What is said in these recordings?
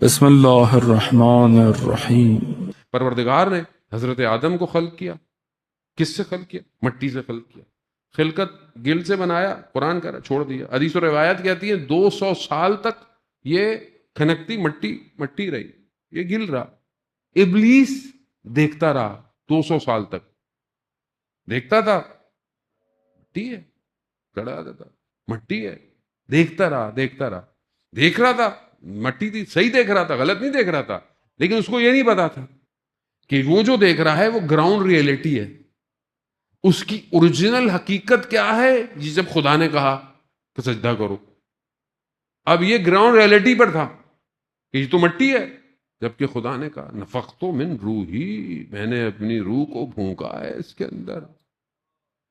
بسم اللہ الرحمن الرحیم۔ پروردگار نے حضرت آدم کو خلق کیا، کس سے خلق کیا؟ مٹی سے خلق کیا۔ خلقت گل سے بنایا، قرآن کہہ رہا چھوڑ دیا۔ حدیث و روایت کہتی ہیں 200 سال تک یہ کھنکتی مٹی رہی، یہ گل رہا۔ ابلیس دیکھتا رہا 200 سال تک، دیکھتا تھا مٹی ہے، کڑا دیتا مٹی ہے، دیکھتا رہا دیکھ رہا تھا مٹی تھی، صحیح دیکھ رہا تھا، غلط نہیں دیکھ رہا تھا، لیکن اس کو یہ نہیں پتا تھا کہ وہ جو دیکھ رہا ہے وہ گراؤنڈ ریئلٹی ہے۔ اس کی اوریجنل حقیقت کیا ہے؟ جب خدا نے کہا کہ سجدہ کرو، اب یہ گراؤنڈ ریئلٹی پر تھا کہ یہ تو مٹی ہے، جبکہ خدا نے کہا نفخت من روحی، میں نے اپنی روح کو پھونکا ہے اس کے اندر،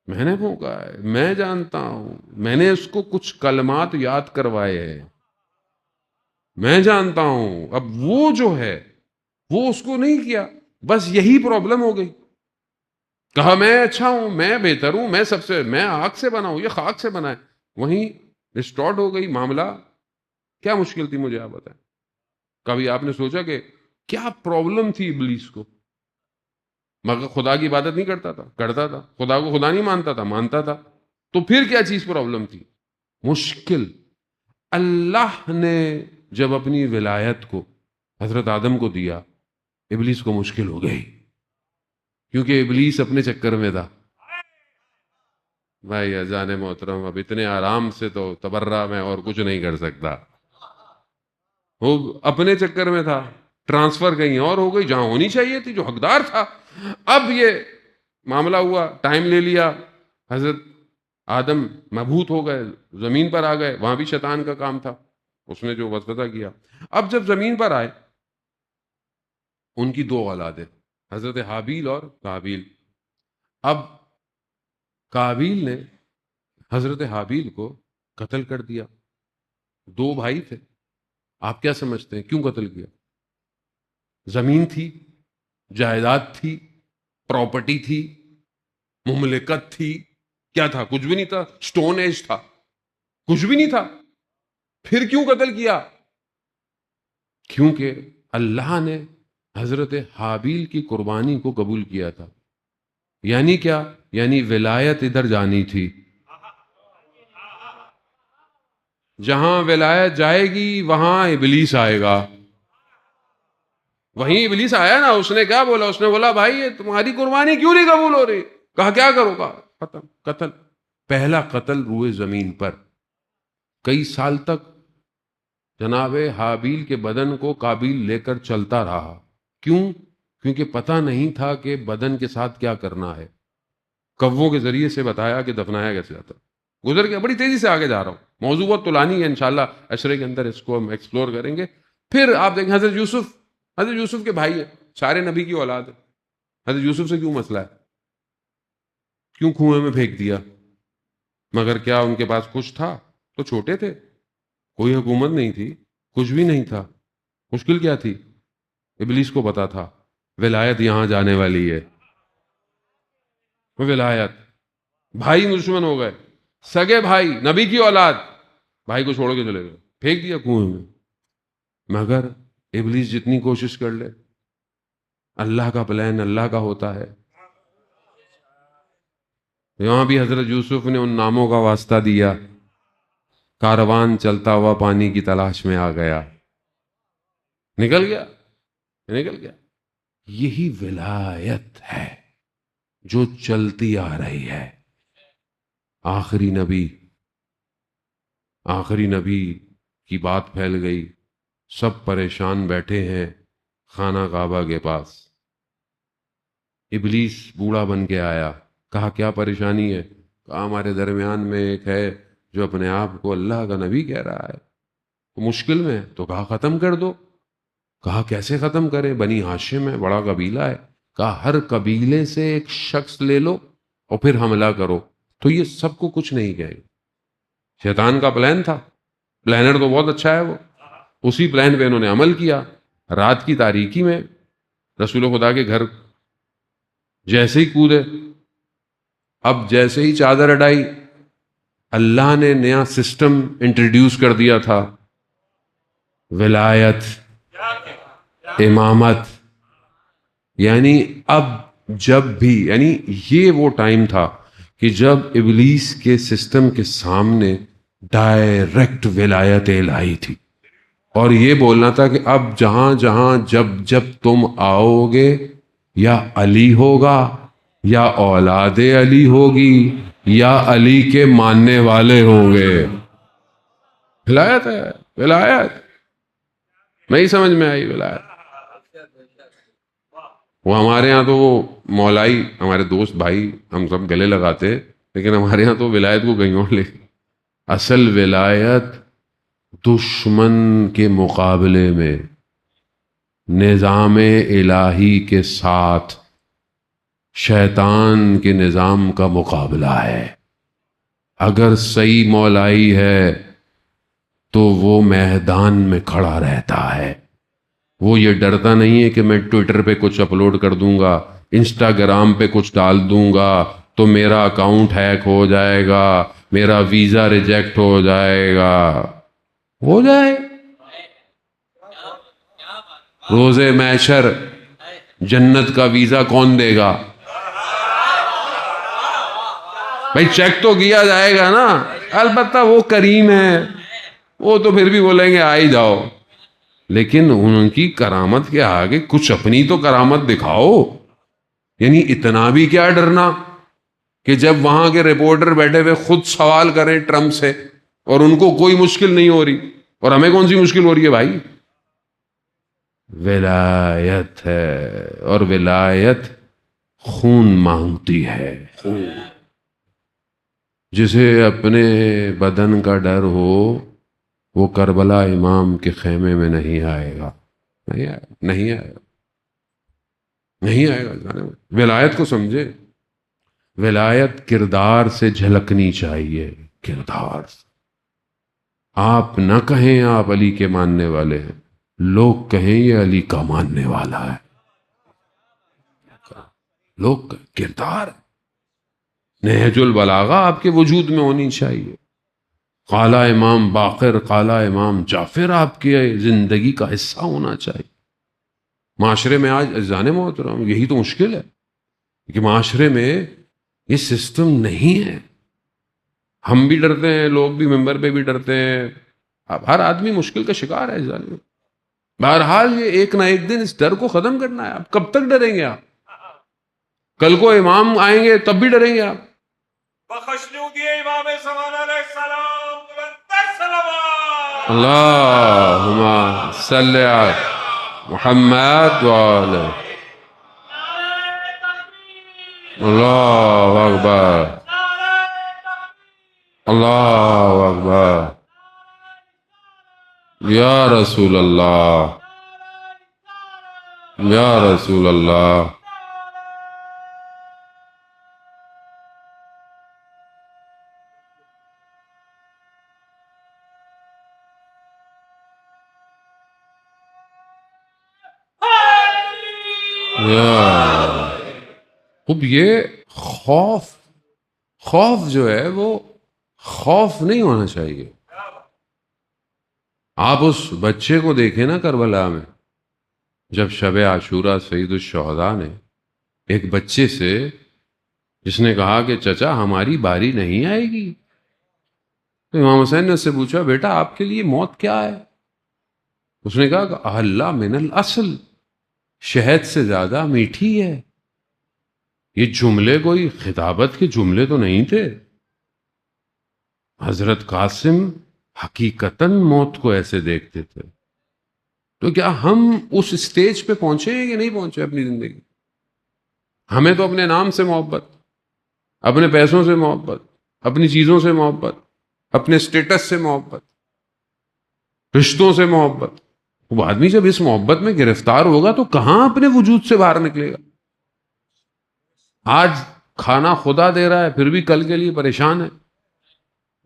میں نے پھونکا ہے، میں جانتا ہوں، میں نے اس کو کچھ کلمات یاد کروائے ہیں، میں جانتا ہوں۔ اب وہ جو ہے وہ اس کو نہیں کیا، بس یہی پرابلم ہو گئی۔ کہا میں اچھا ہوں، میں بہتر ہوں، میں آگ سے بنا ہوں، یہ خاک سے بنا ہے۔ وہیں ڈسٹارٹ ہو گئی معاملہ۔ کیا مشکل تھی مجھے آپ بتائیں؟ کبھی آپ نے سوچا کہ کیا پرابلم تھی ابلیس کو؟ مگر خدا کی عبادت نہیں کرتا تھا، خدا کو خدا نہیں مانتا تھا، تو پھر کیا چیز پرابلم تھی؟ مشکل۔ اللہ نے جب اپنی ولایت کو حضرت آدم کو دیا، ابلیس کو مشکل ہو گئی، کیونکہ ابلیس اپنے چکر میں تھا۔ بھائی اذان محترم، اب اتنے آرام سے تو تبرہ میں اور کچھ نہیں کر سکتا۔ وہ اپنے چکر میں تھا، ٹرانسفر کہیں اور ہو گئی جہاں ہونی چاہیے تھی، جو حقدار تھا۔ اب یہ معاملہ ہوا، ٹائم لے لیا، حضرت آدم مبہوت ہو گئے، زمین پر آ گئے، وہاں بھی شیطان کا کام تھا، اس نے جو وسوسہ کیا۔ اب جب زمین پر آئے، ان کی 2 اولادیں، حضرت حابیل اور قابیل۔ اب قابیل نے حضرت حابیل کو قتل کر دیا۔ 2 بھائی تھے، آپ کیا سمجھتے ہیں کیوں قتل کیا؟ زمین تھی، جائیداد تھی، پراپرٹی تھی، مملکت تھی، کیا تھا؟ کچھ بھی نہیں تھا، سٹون ایج تھا، کچھ بھی نہیں تھا، پھر کیوں قتل کیا؟ کیونکہ اللہ نے حضرت حابیل کی قربانی کو قبول کیا تھا۔ یعنی کیا؟ یعنی ولایت ادھر جانی تھی، جہاں ولایت جائے گی وہاں ابلیس آئے گا۔ وہیں ابلیس آیا نا، اس نے کیا بولا؟ اس نے بولا بھائی یہ تمہاری قربانی کیوں نہیں قبول ہو رہی؟ کہا کیا کرو گا؟ ختم، قتل۔ پہلا قتل روئے زمین پر۔ کئی سال تک جناب حابیل کے بدن کو قابیل لے کر چلتا رہا۔ کیوں؟ کیونکہ پتہ نہیں تھا کہ بدن کے ساتھ کیا کرنا ہے۔ کووں کے ذریعے سے بتایا کہ دفنایا کیسے جاتا۔ گزر گیا، بڑی تیزی سے آگے جا رہا ہوں، موضوع بہت طولانی ہے، انشاءاللہ عشرے کے اندر اس کو ہم ایکسپلور کریں گے۔ پھر آپ دیکھیں حضرت یوسف کے بھائی ہیں، سارے نبی کی اولاد ہے۔ حضرت یوسف سے کیوں مسئلہ ہے؟ کیوں کنویں میں پھینک دیا؟ مگر کیا ان کے پاس کچھ تھا؟ تو چھوٹے تھے، کوئی حکومت نہیں تھی، کچھ بھی نہیں تھا۔ مشکل کیا تھی؟ ابلیس کو پتا تھا ولایت یہاں جانے والی ہے۔ ولایت، بھائی دشمن ہو گئے، سگے بھائی، نبی کی اولاد، بھائی کو چھوڑ کے چلے گئے، پھینک دیا کنویں میں۔ مگر ابلیس جتنی کوشش کر لے، اللہ کا پلان اللہ کا ہوتا ہے۔ یہاں بھی حضرت یوسف نے ان ناموں کا واسطہ دیا، کاروان چلتا ہوا پانی کی تلاش میں آ گیا، نکل گیا۔ یہی ولایت ہے جو چلتی آ رہی ہے۔ آخری نبی کی بات پھیل گئی، سب پریشان بیٹھے ہیں خانہ کعبہ کے پاس۔ ابلیس بوڑھا بن کے آیا، کہا کیا پریشانی ہے؟ کہا ہمارے درمیان میں ایک ہے جو اپنے آپ کو اللہ کا نبی کہہ رہا ہے، تو مشکل میں ہے، تو کہا ختم کر دو۔ کہا کیسے ختم کریں؟ بنی ہاشم ہے، بڑا قبیلہ ہے۔ کہا ہر قبیلے سے ایک شخص لے لو اور پھر حملہ کرو، تو یہ سب کو کچھ نہیں کہے گا۔ شیطان کا پلان تھا، پلانر تو بہت اچھا ہے وہ، اسی پلان پہ انہوں نے عمل کیا۔ رات کی تاریکی میں رسول خدا کے گھر جیسے ہی کودے، اب جیسے ہی چادر اڑائی، اللہ نے نیا سسٹم انٹروڈیوس کر دیا تھا، ولایت۔ امامت، یعنی اب جب بھی، یعنی یہ وہ ٹائم تھا کہ جب ابلیس کے سسٹم کے سامنے ڈائریکٹ ولایت الہی تھی، اور یہ بولنا تھا کہ اب جہاں جہاں جب جب تم آؤ گے یا علی ہوگا یا اولاد علی ہوگی یا علی کے ماننے والے ہوں گے. ولایت ہے، ولایت نہیں سمجھ میں آئی. ولایت وہ ہمارے ہاں تو وہ مولائی ہمارے دوست بھائی ہم سب گلے لگاتے، لیکن ہمارے ہاں تو ولایت کو کہیں اور لے. اصل ولایت دشمن کے مقابلے میں نظام الہی کے ساتھ شیطان کے نظام کا مقابلہ ہے. اگر صحیح مولائی ہے تو وہ میدان میں کھڑا رہتا ہے، وہ یہ ڈرتا نہیں ہے کہ میں ٹویٹر پہ کچھ اپلوڈ کر دوں گا، انسٹاگرام پہ کچھ ڈال دوں گا تو میرا اکاؤنٹ ہیک ہو جائے گا، میرا ویزا ریجیکٹ ہو جائے گا. ہو جائے روز محشر جنت کا ویزا کون دے گا؟ بھائی چیک تو کیا جائے گا نا. البتہ وہ کریم ہے، وہ تو پھر بھی بولیں گے آ ہی جاؤ، لیکن ان کی کرامت کے آگے کچھ اپنی تو کرامت دکھاؤ. یعنی اتنا بھی کیا ڈرنا کہ جب وہاں کے رپورٹر بیٹھے ہوئے خود سوال کریں ٹرمپ سے اور ان کو کوئی مشکل نہیں ہو رہی، اور ہمیں کون سی مشکل ہو رہی ہے بھائی؟ ولایت ہے، اور ولایت خون مانگتی ہے. جسے اپنے بدن کا ڈر ہو وہ کربلا امام کے خیمے میں نہیں آئے گا، نہیں آئے گا، نہیں آئے گا، نہیں آئے گا. ولایت کو سمجھے، ولایت کردار سے جھلکنی چاہیے. کردار سے آپ نہ کہیں آپ علی کے ماننے والے ہیں، لوگ کہیں یہ علی کا ماننے والا ہے. لوگ کردار، نہج البلاغہ آپ کے وجود میں ہونی چاہیے. قال امام باقر، قال امام جعفر آپ کی زندگی کا حصہ ہونا چاہیے. معاشرے میں آج عزیزان محترم یہی تو مشکل ہے کہ معاشرے میں یہ سسٹم نہیں ہے. ہم بھی ڈرتے ہیں، لوگ بھی ممبر پہ بھی ڈرتے ہیں. اب ہر آدمی مشکل کا شکار ہے عزیزان. بہرحال یہ ایک نہ ایک دن اس ڈر کو ختم کرنا ہے. اب کب تک ڈریں گے آپ؟ کل کو امام آئیں گے تب بھی ڈریں گے آپ؟ امام زمان علیہ السلام اللہم صلی علی محمد وعلی اللہ اکبر، اللہ اکبر، یا رسول اللہ، یا رسول اللہ. اب یہ خوف جو ہے وہ خوف نہیں ہونا چاہیے. آپ اس بچے کو دیکھیں نا کربلا میں، جب شب عاشورہ سید الشہداء نے ایک بچے سے، جس نے کہا کہ چچا ہماری باری نہیں آئے گی، تو امام حسین نے اس سے پوچھا بیٹا آپ کے لیے موت کیا ہے؟ اس نے کہا کہ احلی من الاصل، شہد سے زیادہ میٹھی ہے. یہ جملے کوئی خطابت کے جملے تو نہیں تھے. حضرت قاسم حقیقتاً موت کو ایسے دیکھتے تھے. تو کیا ہم اس سٹیج پہ پہنچے ہیں کہ نہیں پہنچے اپنی زندگی؟ ہمیں تو اپنے نام سے محبت، اپنے پیسوں سے محبت، اپنی چیزوں سے محبت، اپنے سٹیٹس سے محبت، رشتوں سے محبت. وہ آدمی جب اس محبت میں گرفتار ہوگا تو کہاں اپنے وجود سے باہر نکلے گا؟ آج کھانا خدا دے رہا ہے پھر بھی کل کے لیے پریشان ہے،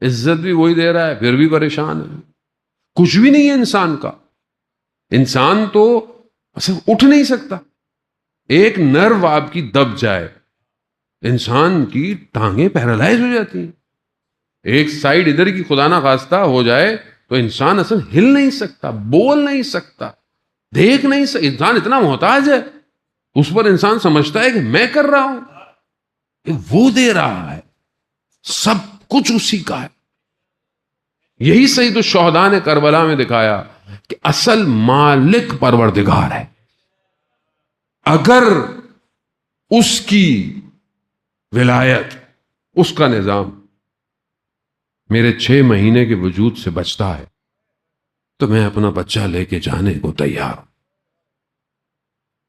عزت بھی وہی دے رہا ہے پھر بھی پریشان ہے. کچھ بھی نہیں ہے انسان کا. انسان تو اٹھ نہیں سکتا. ایک نرو آپ کی دب جائے انسان کی ٹانگیں پیرالائز ہو جاتی ہیں. ایک سائیڈ ادھر کی خدا نہ خواستہ ہو جائے تو انسان اصل ہل نہیں سکتا، بول نہیں سکتا، دیکھ نہیں انسان اتنا محتاج ہے، اس پر انسان سمجھتا ہے کہ میں کر رہا ہوں، وہ دے رہا ہے، سب کچھ اسی کا ہے۔ یہی سید الشہداء نے کربلا میں دکھایا کہ اصل مالک پروردگار ہے۔ اگر اس کی ولایت، اس کا نظام میرے 6 مہینے کے وجود سے بچتا ہے تو میں اپنا بچہ لے کے جانے کو تیار ہوں۔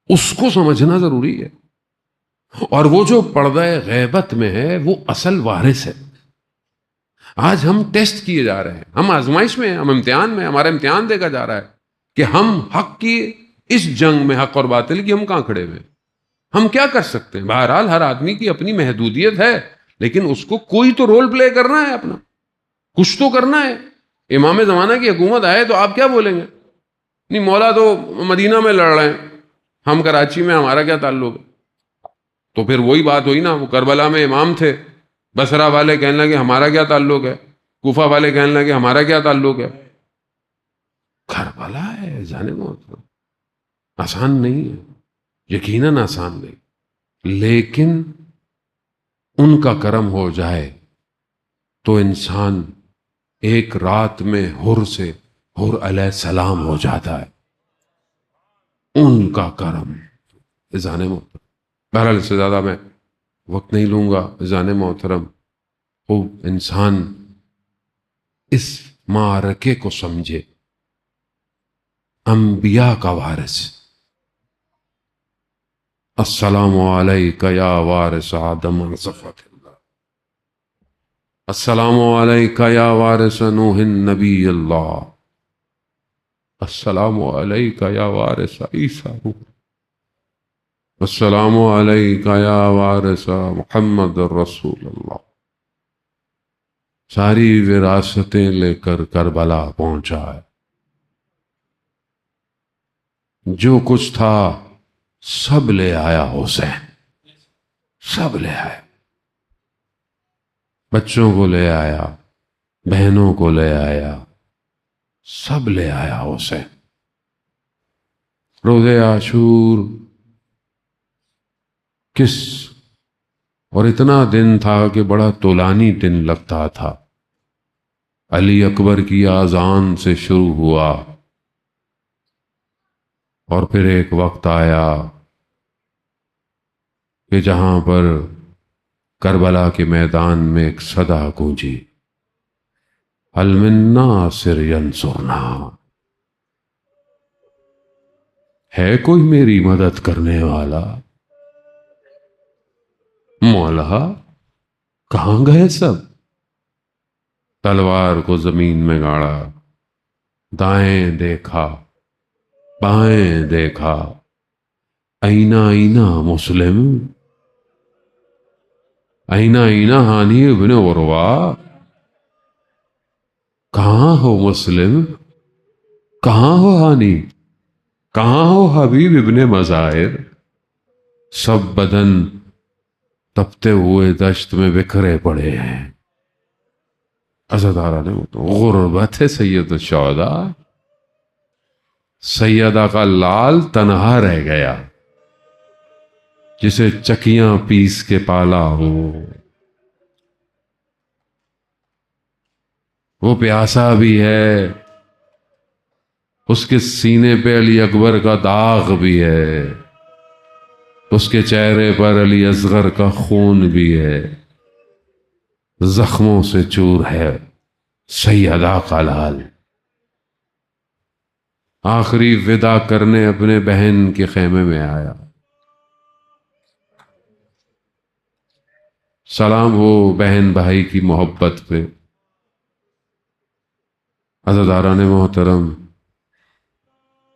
اس کو سمجھنا ضروری ہے۔ اور وہ جو پردہ غیبت میں ہے وہ اصل وارث ہے۔ آج ہم ٹیسٹ کیے جا رہے ہیں، ہم آزمائش میں ہیں، ہم امتحان میں ہیں، ہمارا امتحان دیکھا جا رہا ہے کہ ہم حق کی اس جنگ میں، حق اور باطل کی، ہم کہاں کھڑے ہوئے ہیں، ہم کیا کر سکتے ہیں۔ بہرحال ہر آدمی کی اپنی محدودیت ہے، لیکن اس کو کوئی تو رول پلے کرنا ہے، اپنا کچھ تو کرنا ہے۔ امام زمانہ کی حکومت آئے تو آپ کیا بولیں گے؟ نہیں، مولا تو مدینہ میں لڑ رہے ہیں، ہم کراچی میں، ہمارا کیا تعلق ہے؟ تو پھر وہی بات ہوئی نا، وہ کربلا میں امام تھے، بصرہ والے کہنے لگے ہمارا کیا تعلق ہے، کوفہ والے کہنے لگے ہمارا کیا تعلق ہے۔ کربلا ہے جانے محترم، آسان نہیں ہے، یقیناً آسان نہیں، لیکن ان کا کرم ہو جائے تو انسان ایک رات میں حر سے حر علیہ السلام ہو جاتا ہے۔ ان کا کرم جانے محترم۔ بہرحال اس سے زیادہ میں وقت نہیں لوں گا جانے محترم۔ وہ انسان اس معرکے کو سمجھے، انبیاء کا وارث۔ السلام علیک یا وارث آدم صفوۃ اللہ، السلام علیک یا وارث نوح نبی اللہ، السلام علیک یا وارث عیسیٰ، السلام علیک یا وارث محمد رسول اللہ۔ ساری وراثتیں لے کر کربلا پہنچا ہے۔ جو کچھ تھا سب لے آیا حسین، سب لے آیا، بچوں کو لے آیا، بہنوں کو لے آیا، سب لے آیا حسین۔ روز عاشور اور اتنا دن تھا کہ بڑا طولانی دن لگتا تھا۔ علی اکبر کی اذان سے شروع ہوا اور پھر ایک وقت آیا کہ جہاں پر کربلا کے میدان میں ایک صدا گونجی، هل من ناصر ینصرنا، ہے کوئی میری مدد کرنے والا؟ مولا کہاں گئے سب؟ تلوار کو زمین میں گاڑا، دائیں دیکھا، بائیں دیکھا، اینا اینا مسلم، اینا اینا ہانی ابن عروہ، کہاں ہو مسلم، کہاں ہو ہانی، کہاں ہو حبیب ابن مظاہر؟ سب بدن تپتے ہوئے دشت میں بکھرے پڑے ہیں۔ عزادارہ نے غربت ہے سید الشہداء، سیدہ کا لال تنہا رہ گیا، جسے چکیاں پیس کے پالا ہو، وہ پیاسا بھی ہے، اس کے سینے پہ علی اکبر کا داغ بھی ہے، اس کے چہرے پر علی اصغر کا خون بھی ہے، زخموں سے چور ہے سیدہ کا لال۔ آخری ودا کرنے اپنے بہن کے خیمے میں آیا۔ سلام ہو بہن بھائی کی محبت پہ۔ عزاداران محترم،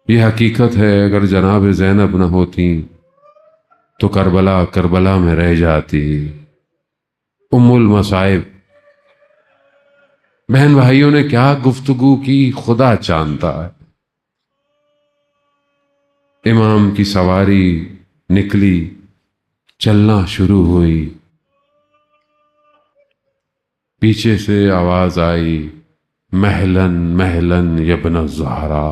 یہ حقیقت ہے، اگر جناب زینب نہ ہوتی تو کربلا کربلا میں رہ جاتی۔ ام المصائب، بہن بھائیوں نے کیا گفتگو کی خدا جانتا ہے۔ امام کی سواری نکلی، چلنا شروع ہوئی، پیچھے سے آواز آئی، مہلن مہلن یبن الزہرا،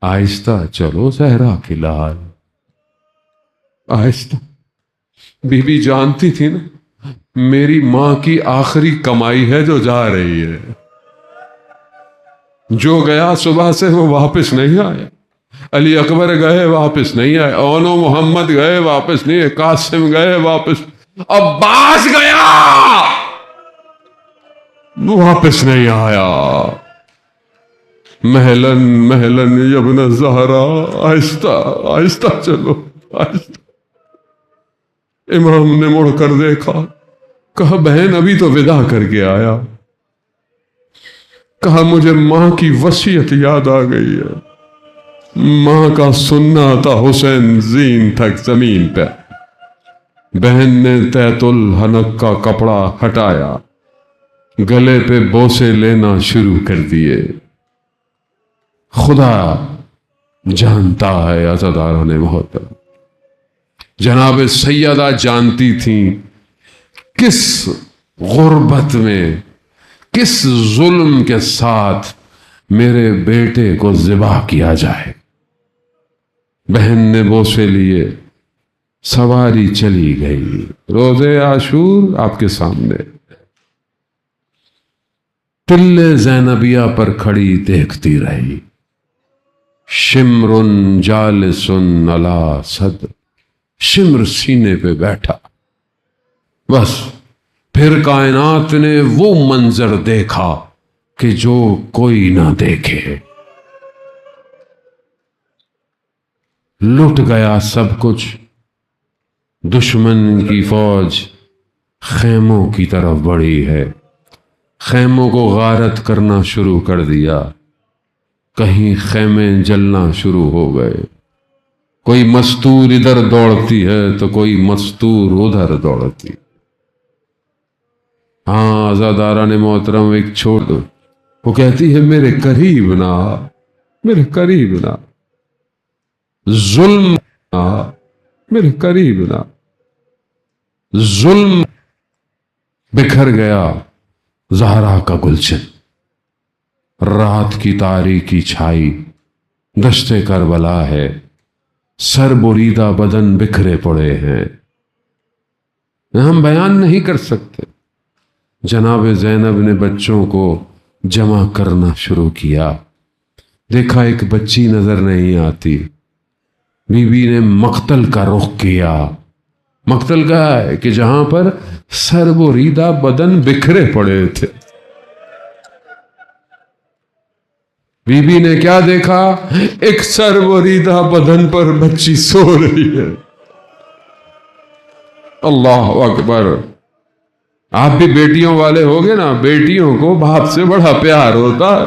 آہستہ چلو زہرا کی لال، آہستہ۔ بی بی جانتی تھی نا میری ماں کی آخری کمائی ہے جو جا رہی ہے، جو گیا صبح سے وہ واپس نہیں آیا، علی اکبر گئے واپس نہیں آئے، اونو محمد گئے واپس نہیں آئے، قاسم گئے واپس، عباس گیا واپس نہیں آیا۔ محلن محلن یبن الزہرا، آہستہ آہستہ چلو آہستہ۔ امام نے مڑ کر دیکھا، کہا بہن ابھی تو ودا کر کے آیا۔ کہا مجھے ماں کی وصیت یاد آ گئی ہے، ماں کا سننا تھا حسین زین تک زمین پہ۔ بہن نے تیت الحنک کا کپڑا ہٹایا، گلے پہ بوسے لینا شروع کر دیے۔ خدا جانتا ہے عزاداران محترم، جناب سیدہ جانتی تھیں کس غربت میں، کس ظلم کے ساتھ میرے بیٹے کو ذبح کیا جائے۔ بہن نے بوسے لیے، سواری چلی گئی۔ روزے عاشور آپ کے سامنے، تلے زینبیہ پر کھڑی دیکھتی رہی۔ شمر جالس علی صدر، شمر سینے پہ بیٹھا۔ بس پھر کائنات نے وہ منظر دیکھا کہ جو کوئی نہ دیکھے۔ لٹ گیا سب کچھ، دشمن کی فوج خیموں کی طرف بڑھی ہے، خیموں کو غارت کرنا شروع کر دیا۔ کہیں خیمے جلنا شروع ہو گئے، کوئی مستور ادھر دوڑتی ہے تو کوئی مستور ادھر دوڑتی۔ ہاں عزاداران محترم ایک چھوڑ دو، وہ کہتی ہے میرے قریب نہ، میرے قریب نہ، ظلم نہ، میرے قریب نہ۔ ظلم بکھر گیا زہرا کا گلشن، رات کی تاریکی چھائی، دشت کربلا ہے، سر بریدہ بدن بکھرے پڑے ہیں، ہم بیان نہیں کر سکتے۔ جناب زینب نے بچوں کو جمع کرنا شروع کیا، دیکھا ایک بچی نظر نہیں آتی، بی بی نے مقتل کا رخ کیا۔ مقتل کا ہے کہ جہاں پر سر بریدہ بدن بکھرے پڑے تھے۔ بی بی نے کیا دیکھا؟ ایک سر بریدہ بدن پر بچی سو رہی ہے۔ اللہ اکبر۔ آپ بھی بیٹیوں والے ہوگے نا، بیٹیوں کو باپ سے بڑا پیار ہوتا ہے۔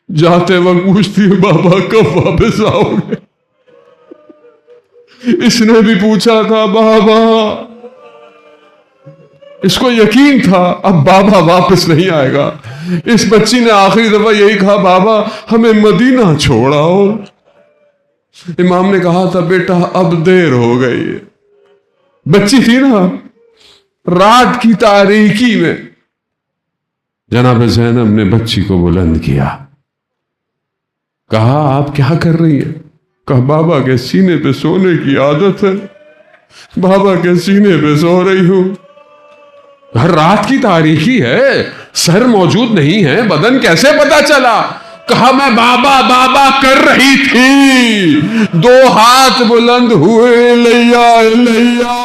جاتے وقت پوچھتی ہے بابا کب واپس آؤ گے؟ اس نے بھی پوچھا تھا بابا، اس کو یقین تھا اب بابا واپس نہیں آئے گا۔ اس بچی نے آخری دفعہ یہی کہا بابا ہمیں مدینہ چھوڑاؤ۔ امام نے کہا تھا بیٹا اب دیر ہو گئی ہے۔ بچی تھی نا، رات کی تاریکی میں جناب زینب نے بچی کو بلند کیا، کہا آپ کیا کر رہی ہیں؟ کہا بابا کے سینے پہ سونے کی عادت ہے، بابا کے سینے پہ سو رہی ہوں۔ ہر رات کی تاریخی ہے، سر موجود نہیں ہے، بدن کیسے پتا چلا؟ کہا میں بابا بابا کر رہی تھی، دو ہاتھ بلند ہوئے، لیا لیا۔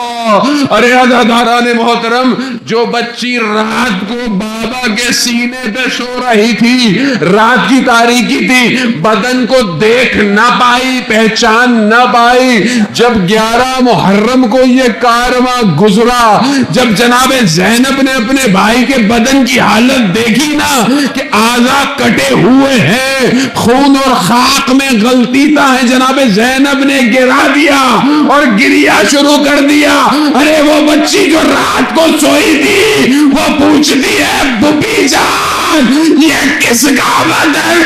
ارے عزاداران محترم، جو بچی رات کو بابا کے سینے پہ سو رہی تھی، رات کی تاریکی تھی، بدن کو دیکھ نہ پائی، پہچان نہ پائی۔ جب 11 محرم کو یہ کارواں گزرا، جب جناب زینب نے اپنے بھائی کے بدن کی حالت دیکھی نا کہ اعضاء کٹے ہوئے ہیں، خون اور خاک میں غلطیتا ہے، جناب زینب نے گرا دیا اور گریا شروع کر دیا۔ ارے وہ بچی جو رات کو سوئی تھی وہ پوچھتی ہے بھوپی جان یہ کس کا بدن؟